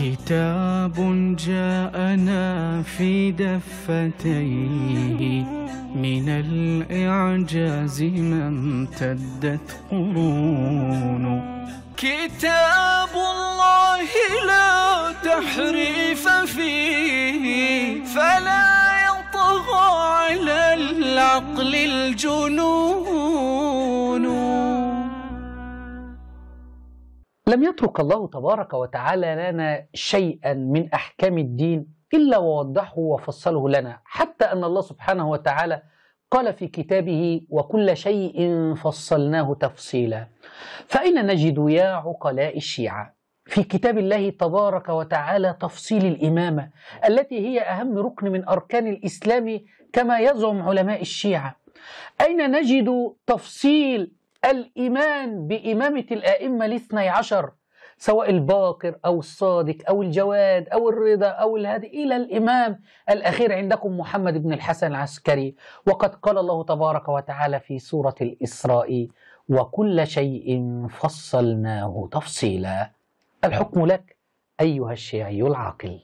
كتاب جاءنا في دفتيه من الإعجاز ما امتدت قرون. كتاب الله لا تحريف فيه فلا يطغى على العقل الجنون. لم يترك الله تبارك وتعالى لنا شيئا من أحكام الدين إلا ووضحه وفصله لنا، حتى أن الله سبحانه وتعالى قال في كتابه: وكل شيء فصلناه تفصيلا. فأين نجد يا عقلاء الشيعة في كتاب الله تبارك وتعالى تفصيل الإمامة التي هي أهم ركن من أركان الإسلام كما يزعم علماء الشيعة؟ أين نجد تفصيل الإيمان بإمامة الآئمة الاثني عشر، سواء الباقر أو الصادق أو الجواد أو الرضا أو الهادي إلى الإمام الأخير عندكم محمد بن الحسن العسكري؟ وقد قال الله تبارك وتعالى في سورة الإسراء: وكل شيء فصلناه تفصيلا. الحكم لك أيها الشيعي العاقل.